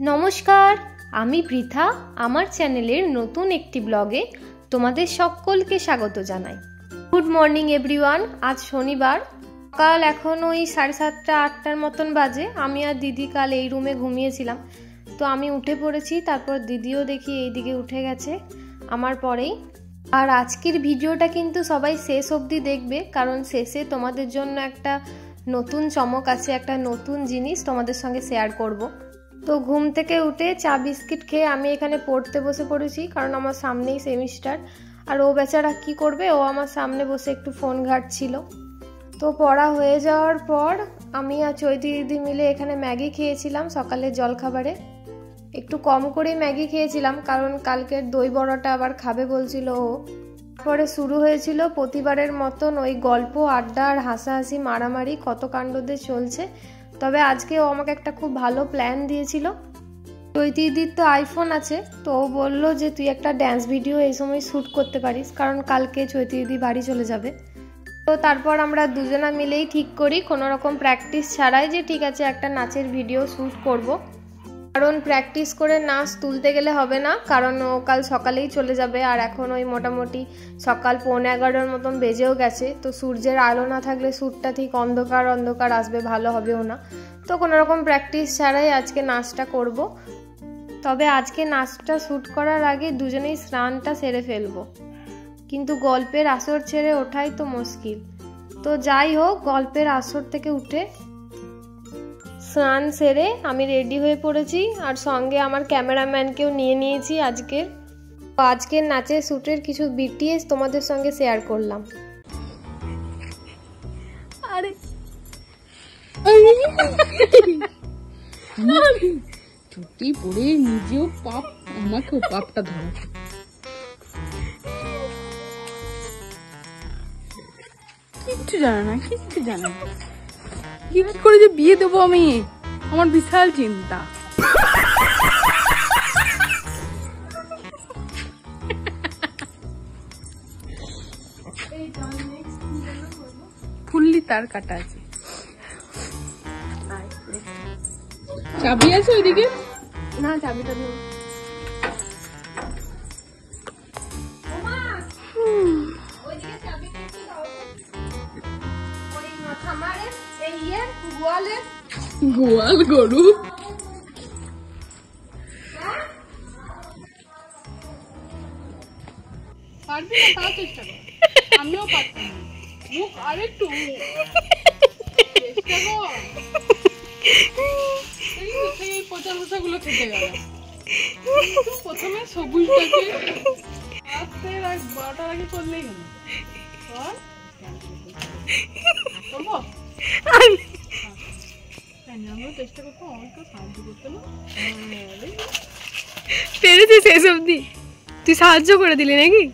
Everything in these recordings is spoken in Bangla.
নমস্কার, আমি পৃথা। আমার চ্যানেলের নতুন একটি ব্লগে তোমাদের সকলকে স্বাগত জানাই। Good morning everyone. আজ শনিবার, সকাল এখন ওই 7:30 8টার মতন বাজে। আমি আর দিদি কাল এই রুমে ঘুমিয়েছিলাম, তো আমি উঠে পড়েছি। তারপর দিদিও দেখি এইদিকে উঠে গেছে আমার পরেই। আর আজকের ভিডিওটা কিন্তু সবাই শেষ অবধি দেখবে, কারণ শেষে তোমাদের জন্য একটা নতুন চমক আছে, একটা নতুন জিনিস তোমাদের সঙ্গে শেয়ার করব। তো ঘুম থেকে উঠে চা বিস্কিট খেয়ে আমি এখানে পড়তে বসে পড়েছি, কারণ আমার সামনেই সেমিস্টার। আর ও বেচারা কি করবে, ও আমার সামনে বসে একটু ফোন ঘাঁটছিল। তো পড়া হয়ে যাওয়ার পর আমি আর চৈতি দিদি মিলে এখানে ম্যাগি খেয়েছিলাম সকালের জলখাবারে। একটু কম করেই ম্যাগি খেয়েছিলাম, কারণ কালকের দই বড়াটা আবার খাবে বলছিল ও। পরে শুরু হয়েছিল প্রতিবারের মতন ওই গল্প, আড্ডা আর হাসাহাসি, মারামারি, কত কাণ্ডদের চলছে। তবে আজকে ও আমাকে একটা খুব ভালো প্ল্যান দিয়েছিল। চৈতি দিদির তো আইফোন আছে, তো ও বললো যে তুই একটা ড্যান্স ভিডিও এই সময় শ্যুট করতে পারিস, কারণ কালকে চৈতি দিদি বাড়ি চলে যাবে। তো তারপর আমরা দুজনা মিলেই ঠিক করি কোনো রকম প্র্যাকটিস ছাড়াই যে ঠিক আছে একটা নাচের ভিডিও শ্যুট করব। কারণ প্র্যাকটিস করে নাচ তুলতে গেলে হবে না, কারণ ও কাল সকালেই চলে যাবে। আর এখন ওই মোটামুটি সকাল 11:15 মতন বেজেও গেছে। তো সূর্যের আলো না থাকলে শ্যুটটা ঠিক অন্ধকার অন্ধকার আসবে, ভালো হবেও না। তো কোনো রকম প্র্যাকটিস ছাড়াই আজকে নাচটা করব। তবে আজকে নাচটা শ্যুট করার আগে দুজনেই স্নানটা সেরে ফেলবো, কিন্তু গল্পের আসর ছেড়ে ওঠাই তো মুশকিল। তো যাই হোক, গল্পের আসর থেকে উঠে স্নান সেরে আমি রেডি হয়ে পড়েছি, আর সঙ্গে আমার ক্যামেরাম্যানকেও নিয়ে নিয়েছি। আজকের নাচের শ্যুটের কিছু বিটিএস তোমাদের সঙ্গে শেয়ার করলাম। আরে ছুটি পড়ে নিজেও পাপ, আমাকেও পাপটা ধরা। কিচ্ছু জানে না, কিচ্ছু জানে না। কি করে যে বিয়ে দেবো আমি, আমার বিশাল চিন্তা। ফুললি তার কাটা আছে। চাবি আছে ওইদিকে? না, চাবিটা দিও। গোয়াল গরু পারবি না, তার চেষ্টা কর। আমিও পারতাম না। মুখ আরেকটু চেষ্টা কর। এই পচা পচা গুলো খেতে গেল। প্রথমে সবুজটাকে আস্তে রাখ, বারোটার আগে করলেই হলো। করবো? চেষ্টা করতো, আমাকে সাহায্য করতে না পেরেছি শেষ অবধি। তুই সাহায্য করে দিলি নাকি?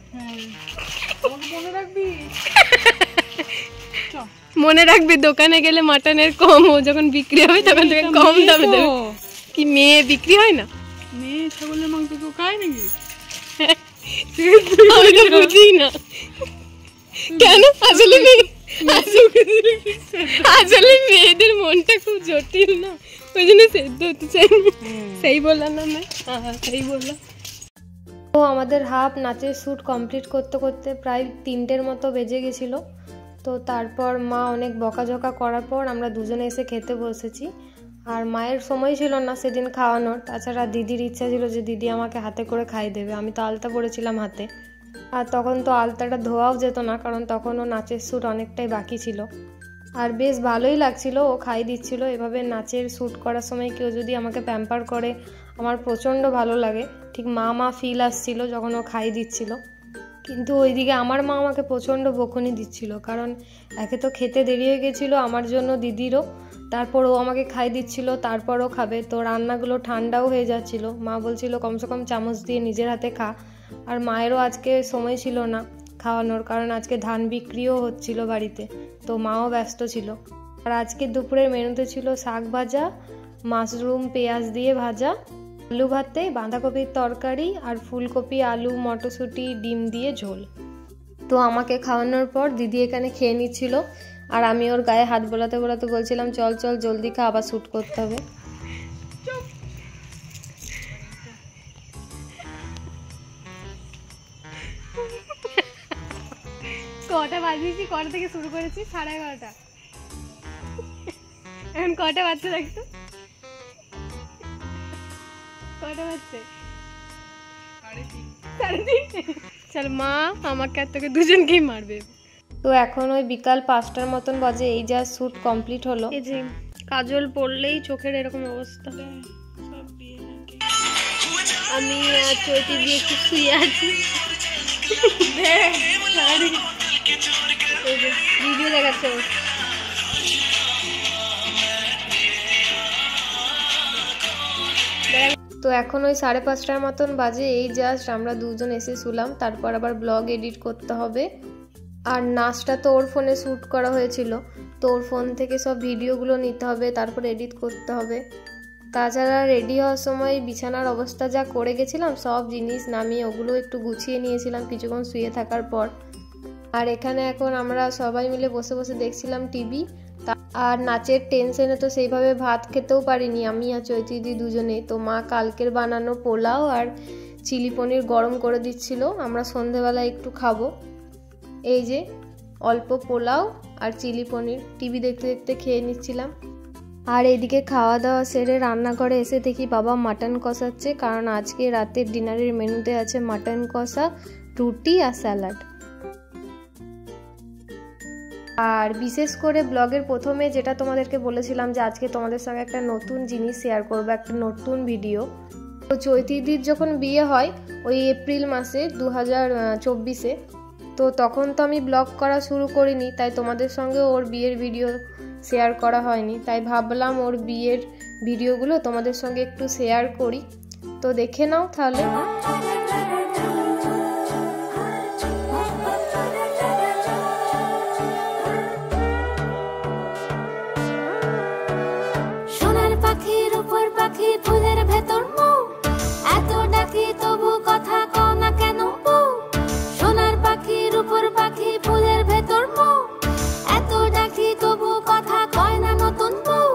মনে রাখবি, মনে রাখবি দোকানে গেলে মাটনের কম, ও যখন বিক্রি হবে তখন তোকে কম দামে দেবে। কি মেয়ে বিক্রি হয় না? মেয়ে ছাগলের মাংস কেউ খায় নাকি? আমি তো বুঝি না কেন। আসলে মেয়েদের মনটা খুব জটিল না, ওই জন্য সেদ্ধ হতে চাই। সেই বললাম না? সেই বললাম। তো আমাদের হাফ নাচের শ্যুট কমপ্লিট করতে করতে প্রায় 3টের মতো বেজে গেছিল। তো তারপর মা অনেক বকাঝকা করার পর আমরা দুজনে এসে খেতে বসেছি। আর মায়ের সময় ছিল না সেদিন খাওয়ানোর, তাছাড়া দিদির ইচ্ছা ছিল যে দিদি আমাকে হাতে করে খাইয়ে দেবে। আমি তো আলতা পরেছিলাম হাতে, আর তখন তো আলতাটা ধোয়াও যেত না, কারণ তখনও নাচের শ্যুট অনেকটাই বাকি ছিল। আর বেশ ভালোই লাগছিল, ও খাই দিচ্ছিল। এভাবে নাচের শ্যুট করার সময় কেউ যদি আমাকে প্যাম্পার করে আমার প্রচণ্ড ভালো লাগে। ঠিক মা ফিল আসছিল যখন ও খাই দিচ্ছিল। কিন্তু ওইদিকে আমার মা আমাকে প্রচণ্ড বকুনি দিচ্ছিল, কারণ একে তো খেতে দেরি হয়ে গেছিলো আমার জন্য, দিদিরও। তারপর ও আমাকে খাই দিচ্ছিল, তারপরও খাবে। তো রান্নাগুলো ঠান্ডাও হয়ে যাচ্ছিল। মা বলছিল কমসে কম চামচ দিয়ে নিজের হাতে খা। আর মায়েরও আজকে সময় ছিল না খাওয়ানোর, কারণ আজকে ধান বিক্রিও হচ্ছিল বাড়িতে, তো মাও ব্যস্ত ছিল। আর আজকে দুপুরের মেনুতে ছিল শাক ভাজা, মাশরুম পেঁয়াজ দিয়ে ভাজা, আলু ভাতে, বাঁধাকপির তরকারি, আর ফুলকপি আলু মটরশুঁটি ডিম দিয়ে ঝোল। তো আমাকে খাওয়ানোর পর দিদি এখানে খেয়ে নিচ্ছিল, আর আমি ওর গায়ে হাত বোলাতে বোলাতে বলছিলাম চল চল জলদি খা, আবার শ্যুট করতে হবে। কটা বাজিয়েছি, কটা থেকে শুরু করেছি? 11:30। এখন কটা বাজছে দেখতো? কটা বাজছে? 3:30। চল মা আমাকে আর তোকে দুজনকেই মারবে। তো এখন ওই বিকাল 5টার মতন বাজে, এই যা শ্যুট কমপ্লিট হলো। এই যে কাজল পড়লেই চোখের এরকম অবস্থা। আমি আর চৈতি দিয়ে একটু শুয়ে আছি, ভিডিও দেখাচ্ছে। তো এখন ওই 5:30টার মতন বাজে, এই জাস্ট আমরা দুজন এসে শুলাম। তারপর আবার ব্লগ এডিট করতে হবে। আর নাচটা তো ওর ফোনে শ্যুট করা হয়েছিল, তো ওর ফোন থেকে সব ভিডিওগুলো নিতে হবে, তারপর এডিট করতে হবে। তাছাড়া রেডি হওয়ার সময় বিছানার অবস্থা যা করে গেছিলাম, সব জিনিস নামিয়ে ওগুলো একটু গুছিয়ে নিয়েছিলাম কিছুক্ষণ শুয়ে থাকার পর। আর এখানে এখন আমরা সবাই মিলে বসে বসে দেখছিলাম টিভি। আর নাচের টেনশনে তো সেইভাবে ভাত খেতেও পারিনি আমি আর চৈতিদি দুজনে। তো মা কালকের বানানো পোলাও আর চিলি পনির গরম করে দিচ্ছিল, আমরা সন্ধেবেলায় একটু খাবো। এই যে অল্প পোলাও আর চিলি পনির টিভি দেখতে দেখতে খেয়ে নিচ্ছিলাম। আর এদিকে খাওয়া দাওয়া সেরে রান্নাঘরে এসে দেখি বাবা মাটন কষাচ্ছে, কারণ আজকে রাতের ডিনারের মেনুতে আছে মাটন কষা, রুটি আর স্যালাড। আর বিশেষ করে ব্লগের প্রথমে যেটা তোমাদেরকে বলেছিলাম যে আজকে তোমাদের সঙ্গে একটা নতুন জিনিস শেয়ার করবো, একটা নতুন ভিডিও। তো চৈতিদির যখন বিয়ে হয় ওই এপ্রিল মাসে 2024-এ, তো তখন তো আমি ব্লগ করা শুরু করিনি, তাই তোমাদের সঙ্গে ওর বিয়ের ভিডিও শেয়ার করা হয়নি। তাই ভাবলাম ওর বিয়ের ভিডিওগুলো তোমাদের সঙ্গে একটু শেয়ার করি। তো দেখে নাও তাহলে। সোনার পাখির উপর পাখি, ফুলের ভেতর মৌ, এত ডাকি তবু কথা কও না কেন বউ? সোনার পাখির উপর পাখি, ফুলের ভেতর মৌ, এত ডাকি তবু কথা কয় না নতুন বউ।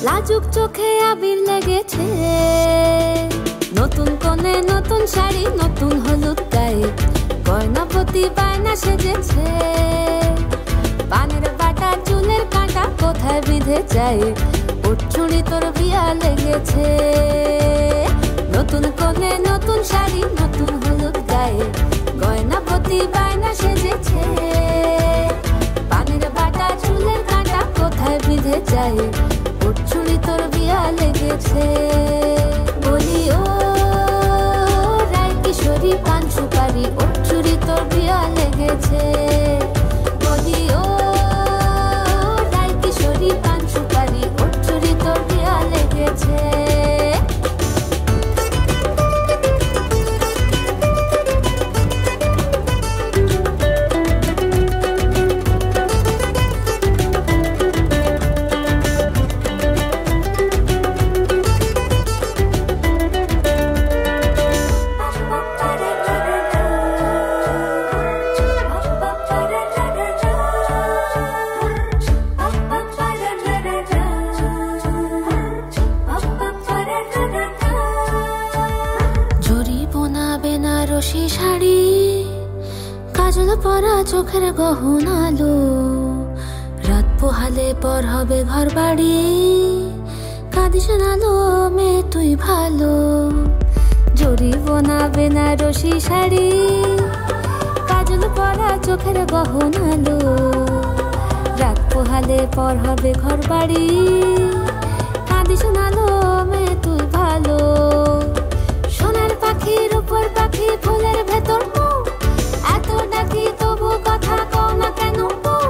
লাজুক চোখে আবির লেগেছে, নতুন কোণে নতুন শাড়ি, নতুন হলুদ গায়ে, গয়নাপতি বায়না সেজেছে। পানের বাটা চুলের কাঁটা কোথায় বিঁধে যায়, ওর চুড়ি তোর বিয়া লেগেছে। নতুন কোণে নতুন শাড়ি, নতুন হলুদ গায়ে, গয়নাপতি বায়না সেজেছে। পানের বাটা চুলের কাঁটা কোথায় বিঁধে যায়, ওর চুড়ি তোর বিয়া লেগেছে। বলি ও রায় কিশোরী পান সুপারি, ওর চুড়ি তোর বিয়া লেগেছে। বলি ও রায় কিশোরী পান সুপারি, ওর চুড়ি তোর বিয়া লেগেছে। বেনারসি শাড়ি, কাজল পরা চোখের গহনালো, রাত পোহালে পর হবে ঘর বাড়ি, কাঁদিস নালো মেয়ে তুই ভালো। জরি বোনা বেনারসি শাড়ি, কাজল পরা চোখের গহনালো, রাত পোহালে পর হবে ঘর বাড়ি, কাঁদিস নালো মেয়ে তুই ভালো। সোনার পাখির উপর পাখি, ফুলের ভেতর মৌ, এত ডাকি তবু কথা কও না কেন বউ?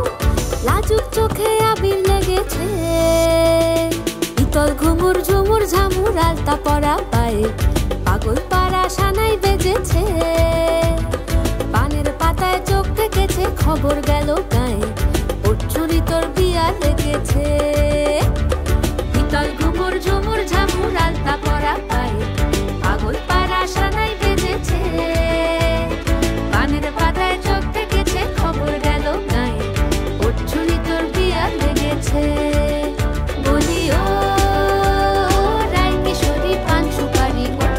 লাজুক চোখে আবির লেগেছে, ইতল ঘুমুর ঝুমুর ঝামুর আলতা পরা পায়ে, পাগল পাড়া সানাই বেজেছে। পানের পাতায় চোখ থেকেছে, খবর গেল গায়ে, ওর চুড়ি তোর বিয়া লেগেছে। ইতল ঘুমুর ঝুমুর ঝামুর আলতা পরা পায়ে, পাগল পাড়া সানাই বেজেছে। পানের পাতায় চোখ থেকেছে, খবর গেল গায়ে, ওর চুড়ি তোর বিয়া লেগেছে। বলি ও রায় কিশোরী পান সুপারি, ওর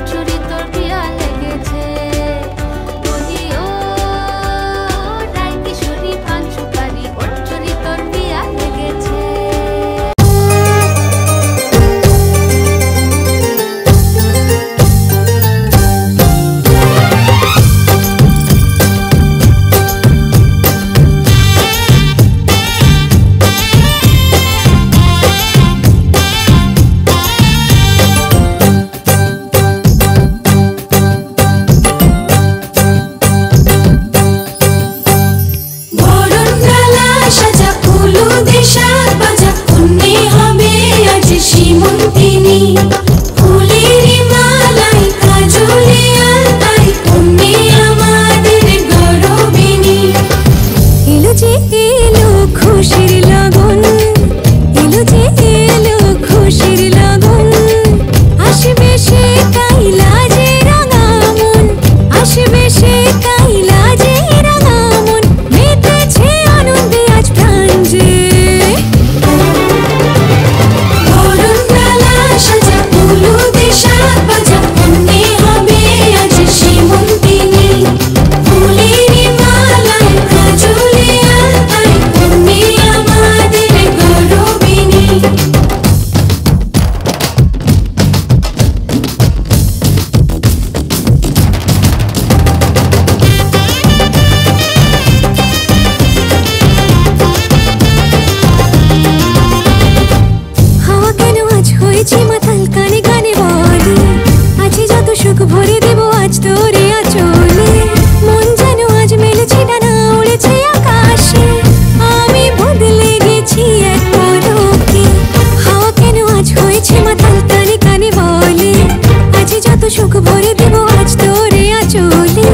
সুখ ভরে দেব আজ তোরে আঁচলে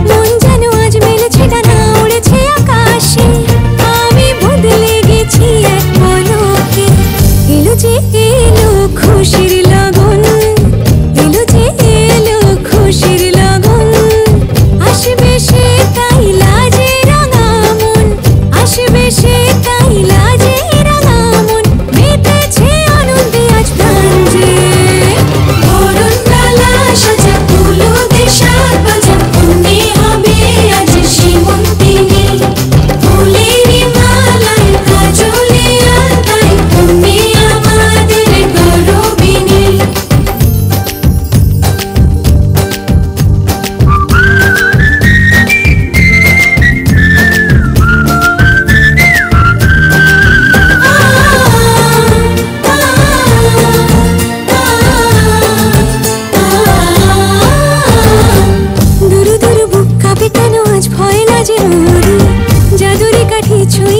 মন যেন আজ মেলেছে ডানা উড়েছে আকাশে আমি বদলে গেছি এক পলকে এলো যে এলো খুশির লগন এলো যে এলো খুশির লগন আসবে সে তাই লাজে রাঙা মন আসবে সে তাই লাজে রাঙা মন মেতেছে আনন্দে আজ প্রাণ যে বরণ ডালা সাজা ফুলো দেশার বাজা অন্যে হবে আজ সীমন্তিনী ফুলেরই মালায় কাজলে আলতায় অন্যে আমাদের গৌরবিনী দুরু দুরু বুক কাঁপে কেন আজ ভয় লাজে ওরে জাদুরি কাঠি ছুঁই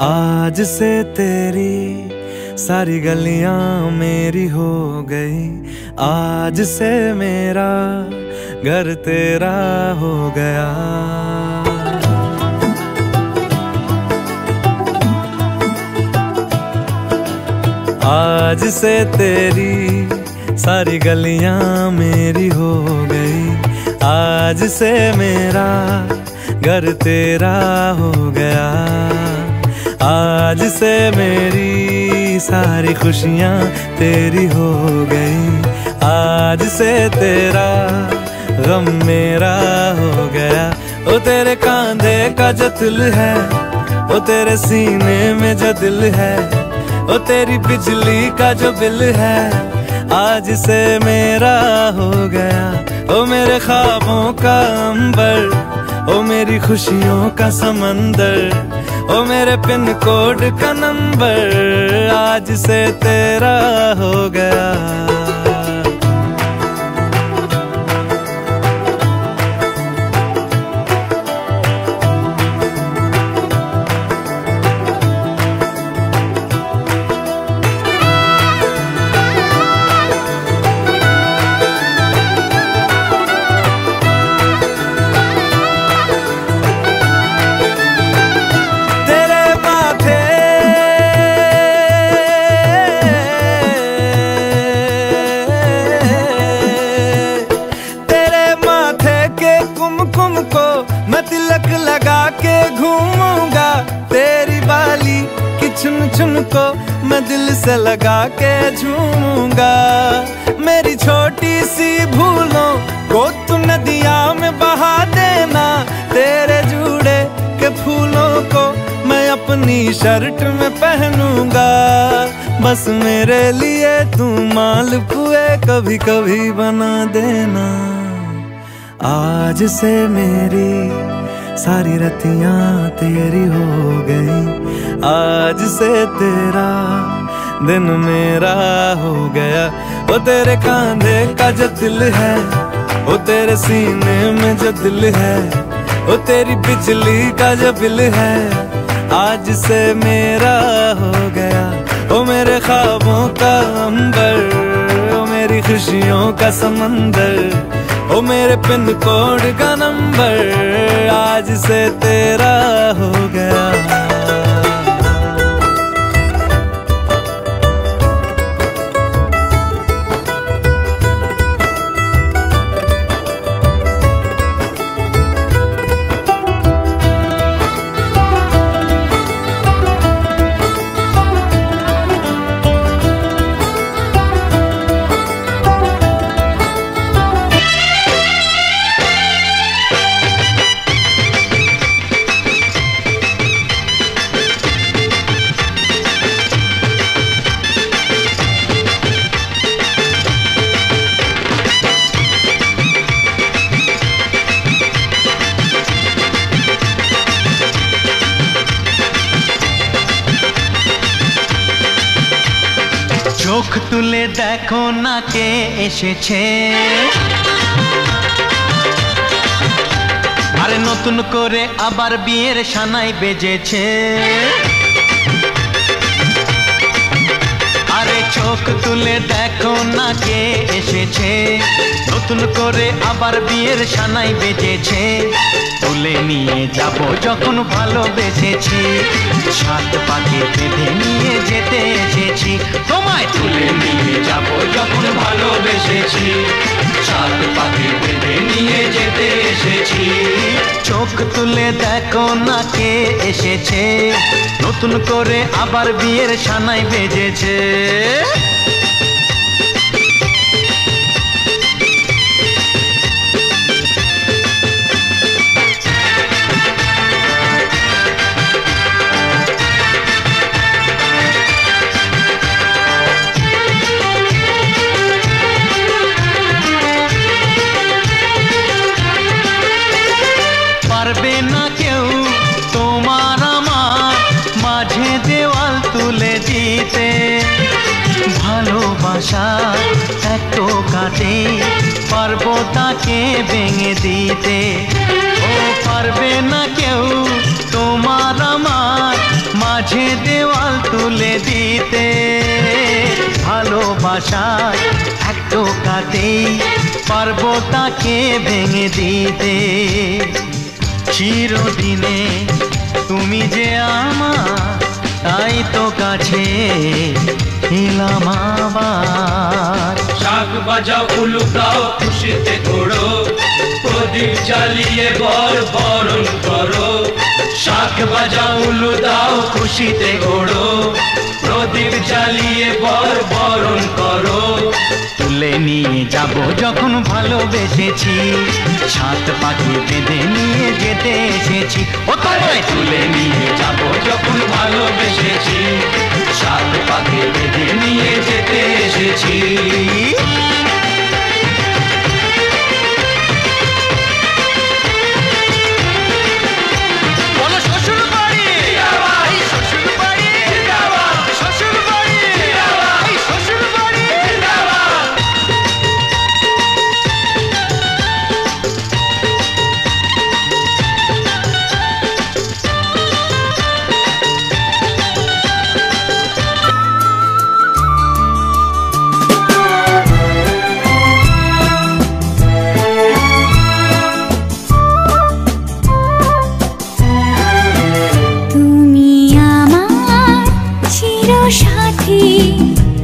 आज से तेरी सारी गलियां मेरी हो गई, आज से मेरा घर तेरा हो गया। आज से तेरी सारी गलियां मेरी हो गई। आज से मेरा घर तेरा हो गया। आज से मेरी सारी खुशियां तेरी हो गई। आज से तेरा गम मेरा हो गया। ओ तेरे कांधे का जो दिल है, ओ तेरे सीने में जो दिल है, ओ तेरी बिजली का जो बिल है, आज से मेरा हो गया। ओ मेरे ख्वाबों का अंबर, ओ मेरी खुशियों का समंदर, ओ मेरे पिन कोड का नंबर, आज से तेरा हो गया। तिलक लगा के घूमूंगा, तेरी बाली की चुन चुन को मैं दिल से लगा के झूमूंगा। मेरी छोटी सी भूलों को तू नदिया में बहा देना, तेरे जूड़े के फूलों को मैं अपनी शर्ट में पहनूंगा। बस मेरे लिए तू मालपुए कभी कभी बना देना। आज से मेरी सारी रतियां तेरी हो गई। आज से तेरा दिन मेरा हो गया। ओ तेरे कांधे का जो दिल है, ओ तेरे सीने में जो दिल है, ओ तेरी बिजली का जो बिल है, आज से मेरा हो गया। ओ मेरे ख्वाबों का अंबर, ओ मेरी खुशियों का समंदर, ओ मेरे पिन कोड का नंबर, आज से तेरा हो गया। চোখ তুলে দেখো না কে এসেছে, আরে নতুন করে আবার বিয়ের সানাই বেজেছে। আরে চোখ তুলে দেখো না কে এসেছে, নতুন করে আবার বিয়ের সানাই বেজেছে। তুলে নিয়ে যাব যখন ভালোবেসেছি, সাত পাকে বেঁধে নিয়ে যেতে এসেছি। তোমায় তুলে নিয়ে যাব যখন ভালোবেসেছি, সাত পাকে বেঁধে নিয়ে যেতে এসেছি। চোখ তুলে দেখো না কে এসেছে, নতুন করে আবার বিয়ের সানাই বেজেছে। পারবে না কেউ তোমার আমার মাঝে দেওয়াল তুলে দিতে, ভালোবাসা এত কাটে পারবো তাকে ভেঙে দিতে। ও পারবে না কেউ তোমার আমার মাঝে দেওয়াল তুলে দিতে, ভালোবাসা এত কাটে পারবো তাকে ভেঙে দিতে। চিরদিনে তুমি যে আমার, তাই তো কাছে এলাম আবার। শাক বাজাও উলু দাও খুশিতে ঘোড়ো, প্রদীপ জ্বালিয়ে বর বরণ করো। শাক বাজাও উলু দাও খুশিতে ঘোড়ো, প্রদীপ জ্বালিয়ে বর বরণ করো। তুলে নিয়ে যাব যখন ভালোবেসেছি, সাত পাখি বেঁধে নিয়ে যেতে এসেছি। ও তোমায় তুলে নিয়ে যাব যখন ভালোবেসেছি, সাত পাখি বেঁধে নিয়ে যেতে এসেছি।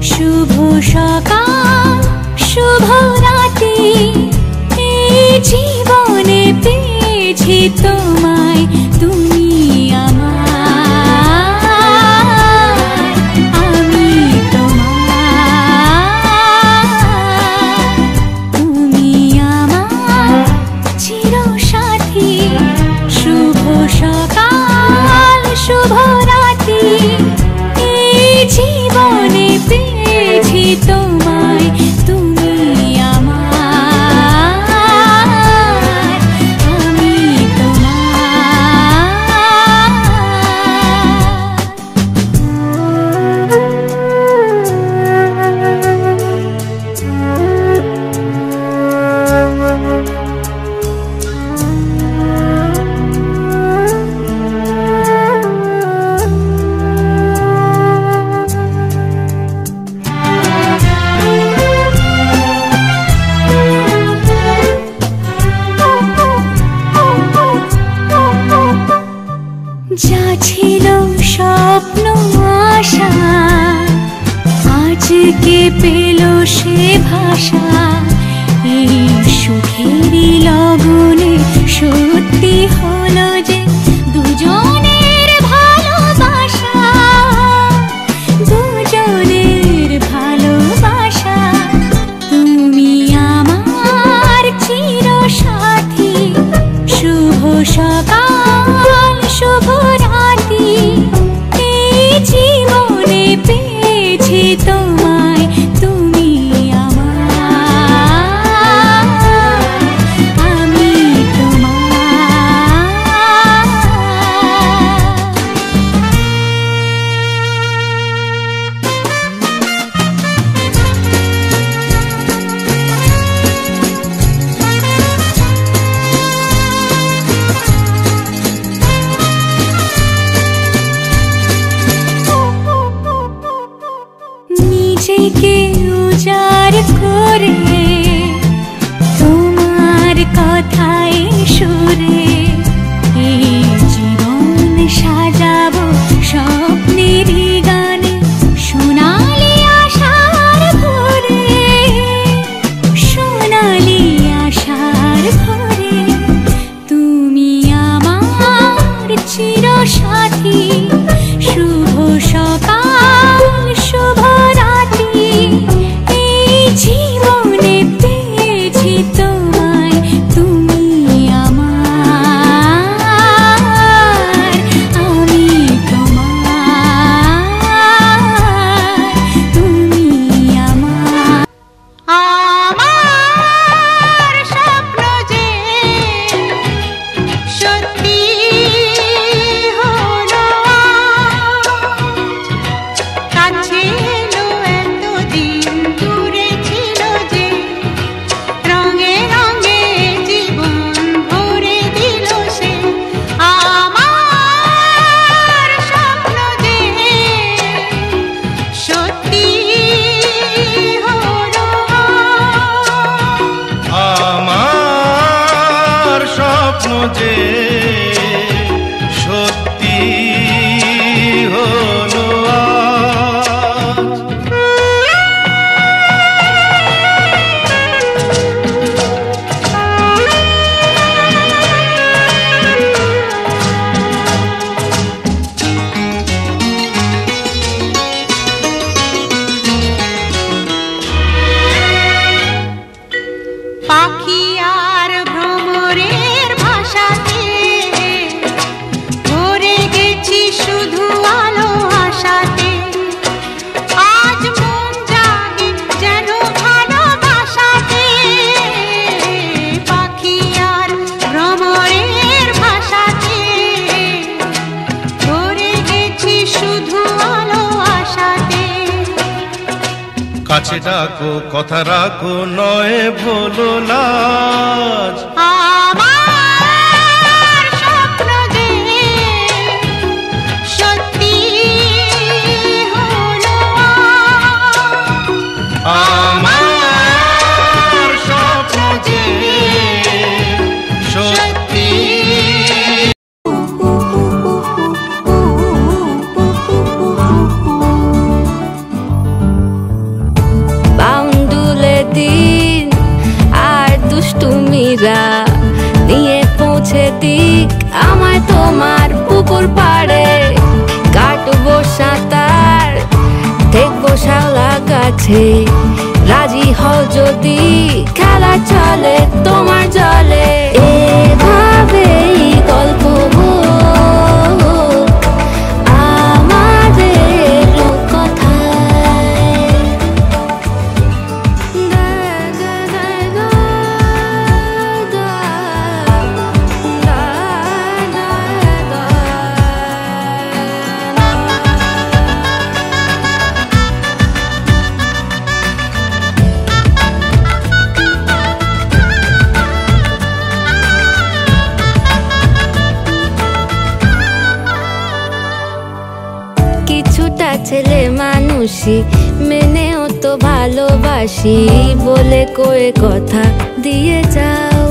শুভ সকাল শুভ রাতি, এই জীবনে পেয়েছি তোমায়, তুমি আমার, আমি তোমার। তুমি আমার চিরসাথী, শুভ সকাল শুভ রাতি, এই জীবনে পেয়েছি তোমায়, তুমি আমার, আমি যা ছিল স্বপ্ন আশা, আজকে পেল সে ভাষা, এই সুখেরই লগনে সত্যি হলো যে দুজনের ভালোবাসা, দুজনের ভালোবাসা। তুমি আমার চিরসাথী, শুভ সকাল শুভ রাতি, এই জীবনে পেয়েছি তোমায়, তুমি আমার, আমি তোমার। কাছে ডাকো কথা রাখো নয় ভোলো লাজ। আমার স্বপ্ন যে সত্যি হলো, আমার স্বপ্ন যে সত্যি। বাউন্ডুলে দিন আর দুষ্টুমিরা নিয়ে পৌঁছে দিক আমায় তোমার পুকুর পাড়ে। কাটবো সাঁতার দেখবো শালা গাছে, রাজি হও যদি খেলা চলে তোমার জলে। এভাবেই গল্প হোক আমাদের কথায়। কিছুটা ছেলে মানুষই মেনেও তো ভালোবাসি বলে কয়ে কথা দিয়ে যাও।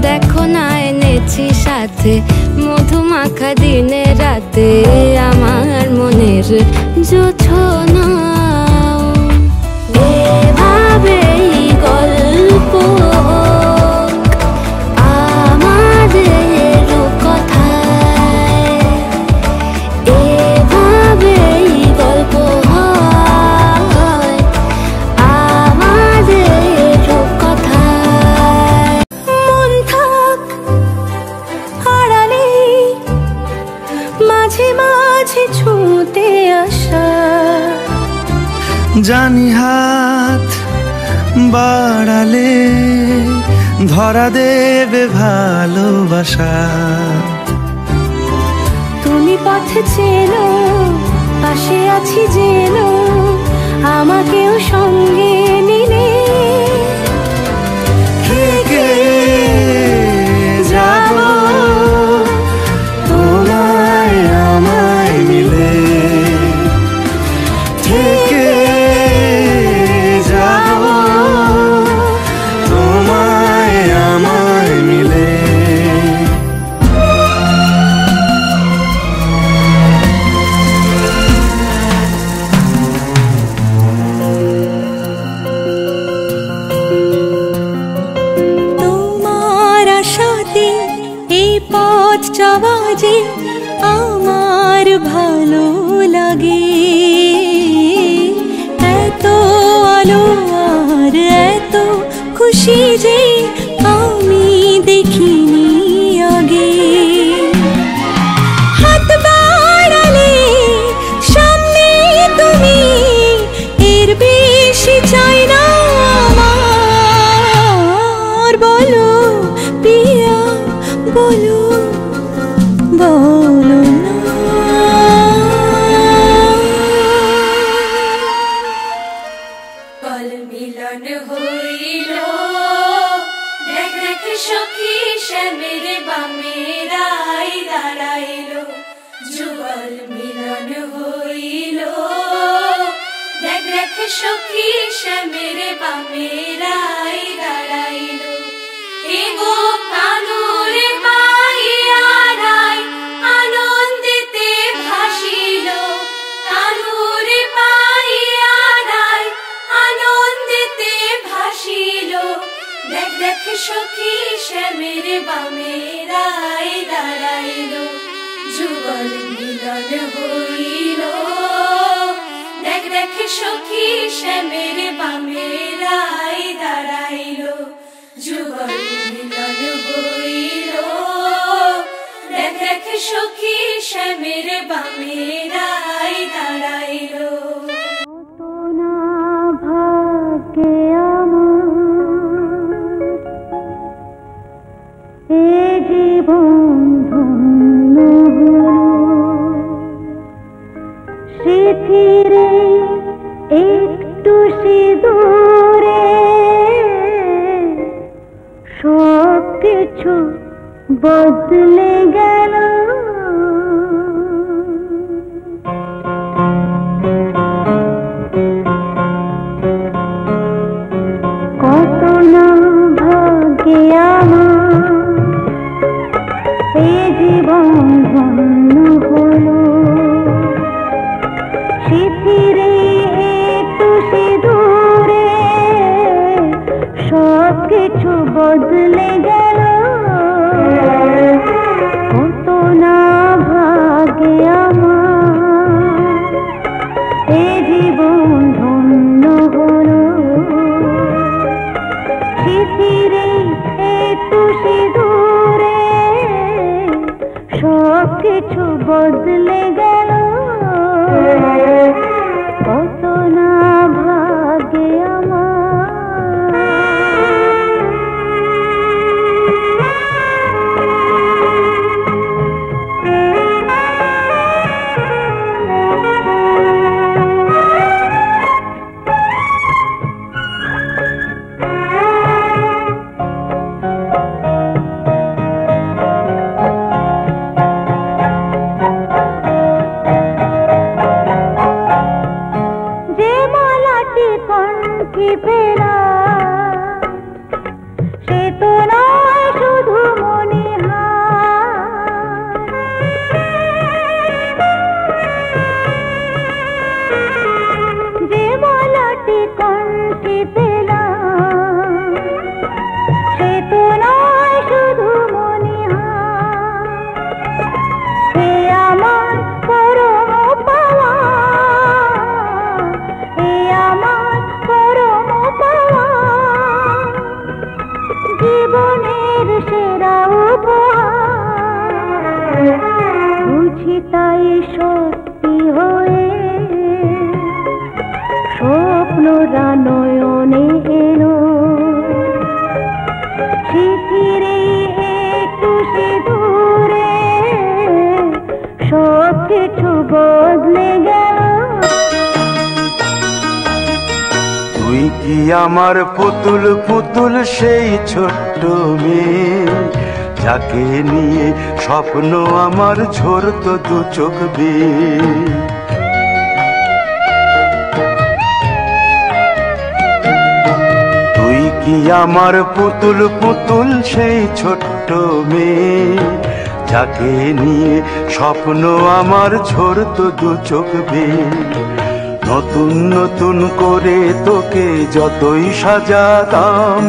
দেখো না এনেছি সাথে মধুমাখা দিনে রাতে আমার মনের জোছনা। এভাবেই গল্প আমাদের কথায়। এভাবেই গল্প হয় আমাদের কথায়। মন থাক আড়ালে মাঝে মাঝে ছুঁতে আসা। জানি হাত বাড়ালে ধরা দেবে ভালোবাসা। তুমি পথে চেনো পাশে আছি জেনো আমাকেও সঙ্গে নিলে। থেকে যাব তোমায় আমায় মিলে, থেকে যাব তোমায় আমায় মিলে। তোমার আশাতে এই পথ চলা যে আমার ভালো লাগে। এত আলো আর এত খুশি যে আমি দেখিনি আগে। হাত বাড়ালে সামনে তুমি, এর বেশি চাই না আমার। বলো পিয়া বলো বলো না। কল মিলন হইল দেখ দেখ সখী শ্যামের বামেরাই দাঁড়াইল। যুগল মিলন হইল দেখ দেখ সখী শ্যামের বামেরাই দাঁড়াইল। এগো কানুর পাইয়ারাই আনন্দিতে ভাসিল। কানুর পাইয়ারাই আনন্দিতে ভাসিল। দেখ দেখ সখী শ্যামের বামেরাই দাঁড়াইল। যুগল মিলন হইল দেখ দেখ সখী শ্যামের বামেরাই দাঁড়াইল। যুগল মিলন হইল দেখ দেখ সখী শ্যামের বামেরাই দাঁড়াইল। ভাগ্যে আমার এ জীবন ধন্য হলো। স্মৃতিরে কিছু বদলে গেল। কত না ভাগ্যে আমার এই জীবন ধন্য হলো। শিথিরে একটু সিঁদুরে সব কিছু বদলে গেল। কত না ভাগ্যে আমার এই জীবন ধন্য হলো। শিথিরে একটু সিঁদুরে সব কিছু বদলে গেল। কত না ভাগ্যে আমার। জীবনের সেরা উপহার বুঝি তাই সত্যি হয়ে স্বপ্নরা নয়নে এলো। শিথিরে একটু সিঁদুরে সব কিছু বদলে গেল। তুই কি আমার পুতুল পুতুল সেই ছোট্ট মেয়ে যাকে নিয়ে স্বপ্ন আমার ঝরতো দু চোখ বেয়ে। তুই কি আমার পুতুল পুতুল সেই ছোট্ট মেয়ে যাকে নিয়ে স্বপ্ন আমার ঝরতো দু চোখ বেয়ে। নতুন নতুন করে তোকে যতই সাজাতাম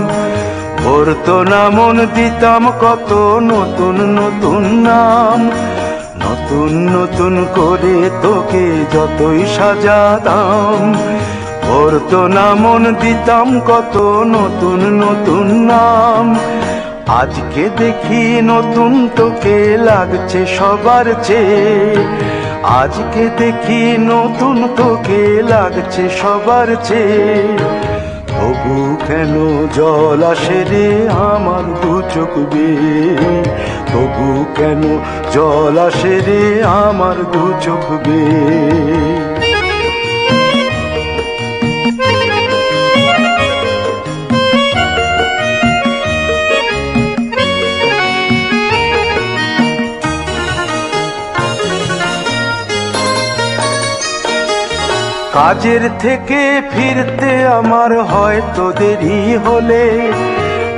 ভরতো না মন দিতাম কত নতুন নতুন নাম। নতুন নতুন করে তোকে যতই সাজাতাম ভরতো না মন দিতাম কত নতুন নতুন নাম। আজকে দেখি নতুন তোকে লাগছে সবার চেয়ে। আজকে দেখি নতুন তোকে লাগছে সবার চেয়ে। তবু কেন জল আসে রে আমার দু চোখ বেয়ে। তবু কেন জল আসে রে আমার দু চোখ বেয়ে। কাজের থেকে ফিরতে আমার হয়তো দেরি হলে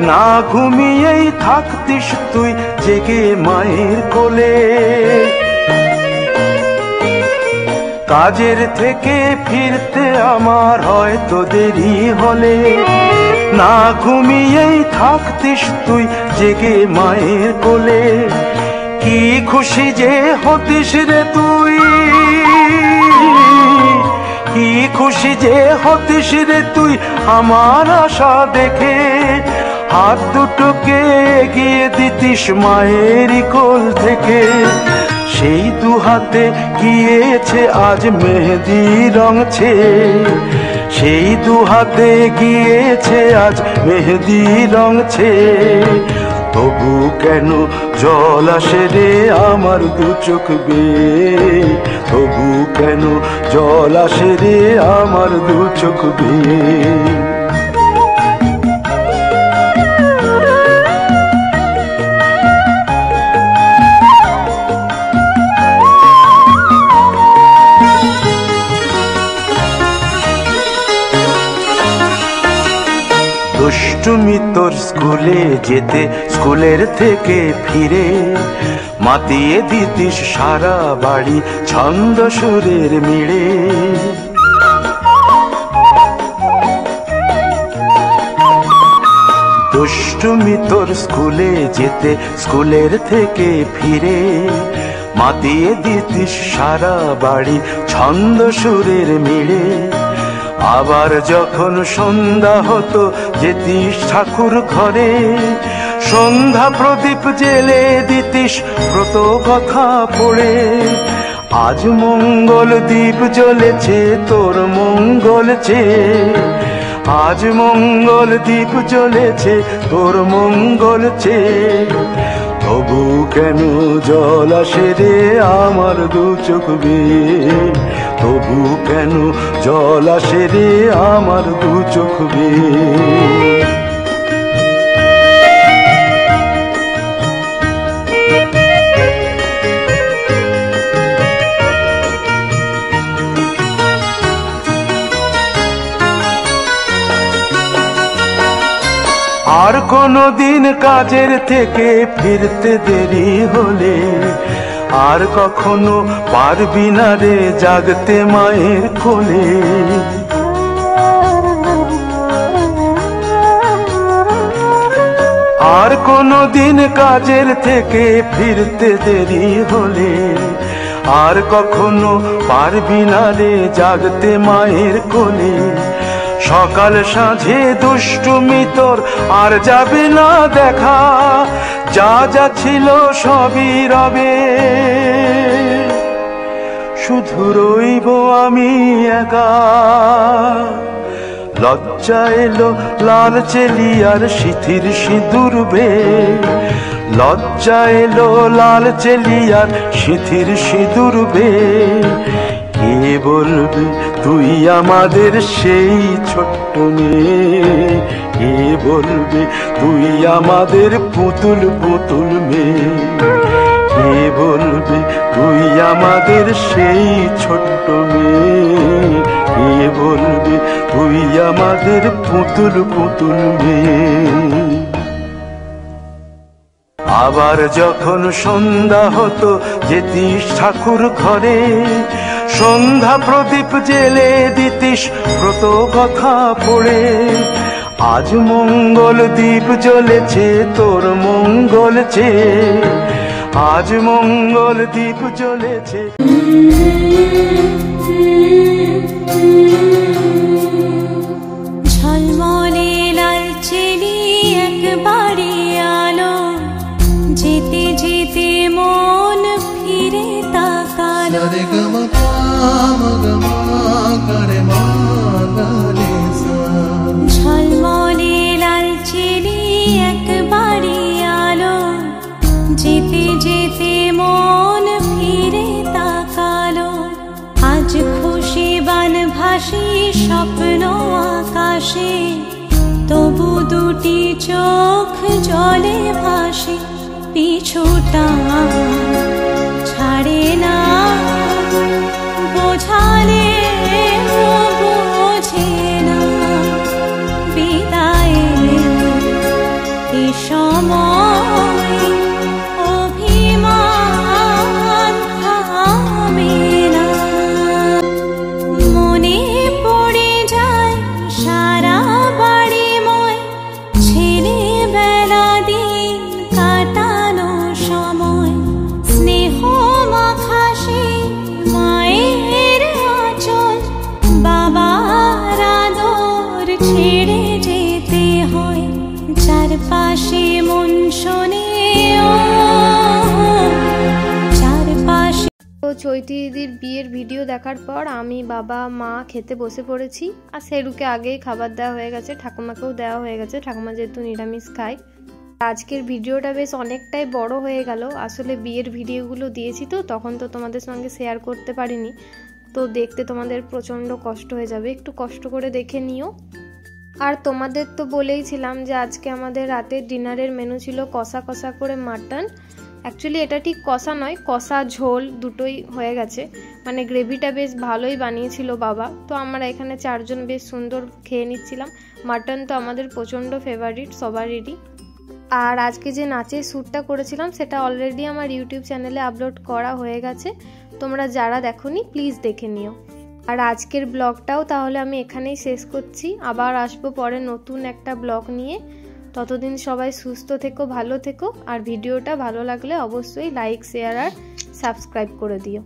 না ঘুমিয়েই থাকতিস তুই জেগে মায়ের কোলে। কাজের থেকে ফিরতে আমার হয়তো দেরি হলে না ঘুমিয়েই থাকতিস তুই জেগে মায়ের কোলে। কি খুশি যে হতিস রে তুই, কি খুশি যে হতিস রে তুই আমার আশা দেখে। হাত দুটোকে এগিয়ে দিতিস মায়েরই কোল থেকে। সেই দু হাতে গিয়েছে আজ মেহেদি রং ছেয়ে। সেই দু হাতে গিয়েছে আজ মেহেদি রং ছেয়ে। তবু কেন জল আসে রে আমার দু চোখ বেয়ে। তবু কেন জল আসে রে আমার দু চোখ বেয়ে। দুষ্টুমি তোর স্কুলে যেতে, স্কুলের থেকে ফিরে মাতিয়ে দিতিস সারা বাড়ি ছন্দ সুরের মিড়ে। দুষ্টুমি তোর স্কুলে যেতে, স্কুলের থেকে ফিরে মাতিয়ে দিতিস সারা বাড়ি ছন্দ সুরের মিড়ে। আবার যখন সন্ধ্যা হতো যেতিস ঠাকুর ঘরে, সন্ধ্যা প্রদীপ জেলে দিতিস ব্রত কথা পড়ে। আজ মঙ্গল দ্বীপ জ্বলেছে তোর মঙ্গল চেয়ে, আজ মঙ্গল দ্বীপ জ্বলেছে তোর মঙ্গল চেয়ে। তবু কেন জল আসে রে আমার দু চোখ বেয়ে, তবু কেন জল আসে রে আমার দু চোখ বেয়ে। আর কোনো দিন কাজের থেকে ফিরতে দেরি হলে, আর কখনো পারবি না রে জাগতে মায়ের কোলে। আর কোনো দিন কাজের থেকে ফিরতে দেরি হলে, আর কখনো পারবি না রে জাগতে মায়ের কোলে। সকাল সাঁঝে দুষ্টুমি তোর আর যাবে না দেখা, যা যা ছিল সবই রবে, শুধু রইব আমি একা। লজ্জা এলো লাল চেলিয়ার সিথির সিঁদুর বে, লজ্জা এলো লাল চেলিয়ার সিথির সিঁদুর বে। কে বলবে তুই আমাদের সেই ছোট্ট মেয়ে, কে বলবে তুই আমাদের পুতুল পুতুল মেয়ে, কে বলবে তুই আমাদের সেই ছোট্ট মেয়ে, কে বলবে তুই আমাদের পুতুল পুতুল মেয়ে। আবার যখন সন্ধ্যা হতো যেতিস ঠাকুর ঘরে, সন্ধ্যা প্রদীপ জেলে দিতিস ব্রত কথা পড়ে। আজ মঙ্গল দ্বীপ জ্বলেছে তোর মঙ্গল চেয়ে, আজ মঙ্গল দ্বীপ জ্বলেছে। ঝলমলে লালচেলি একবারে আলো, যেতে যেতে মন ফিরে তাকালো। ঝলমলে লালচেলি একবারে আলো, যেতে যেতে মন ফিরে তাকালো। আজ খুশি বান ভাসি স্বপ্ন আকাশে, তবু দুটি চোখ জলে ভাসে। পিছুটা ছাড়ে না, বোঝালে বোঝে না। বিদায়ের এ সময় অভিমান থামে না। মনে পড়ে যায় সারা বাড়িময় ছেলেবেলা দিন কাটানো সময়। স্নেহ মাখা সেই মায়ের আঁচল, বাবার আদর ছেড়ে যেতে হয়। চারপাশে মন শোনে চারপাশে। তো চৈতি দিদির বিয়ের ভিডিও দেখার পর আমি, বাবা, মা খেতে বসে পড়েছি। আর সেরুকে আগেই খাবার দেওয়া হয়ে গেছে, ঠাকুমাকেও দেওয়া হয়ে গেছে, ঠাকুমা যেহেতু নিরামিষ খায়। আজকের ভিডিওটা বেশ অনেকটাই বড় হয়ে গেল। আসলে বিয়ের ভিডিওগুলো দিয়েছি তো তখন তো তোমাদের সঙ্গে শেয়ার করতে পারিনি, তো দেখতে তোমাদের প্রচণ্ড কষ্ট হয়ে যাবে, একটু কষ্ট করে দেখে নিও। আর তোমাদের তো বলেইছিলাম যে আজকে আমাদের রাতের ডিনারের মেনু ছিল কষা কষা করে মাটন, অ্যাকচুয়ালি এটা ঠিক কষা নয়, কষা ঝোল দুটোই হয়ে গেছে, মানে গ্রেভিটা বেশ ভালোই বানিয়েছিল বাবা। তো আমরা এখানে 4 জন বেশ সুন্দর খেয়ে নিচ্ছিলাম। মাটন তো আমাদের প্রচণ্ড ফেভারিট সবারই। আর আজকে যে নাচের শ্যুটটা করেছিলাম সেটা অলরেডি আমার ইউটিউব চ্যানেলে আপলোড করা হয়ে গেছে, তোমরা যারা দেখোনি প্লিজ দেখে নিও। আর আজকের ব্লগটাও তাহলে আমি এখানেই শেষ করছি, আবার আসবো পরে নতুন একটা ব্লগ নিয়ে। ততদিন সবাই সুস্থ থেকো, ভালো থেকো, আর ভিডিওটা ভালো লাগলে অবশ্যই লাইক, শেয়ার আর সাবস্ক্রাইব করে দিও।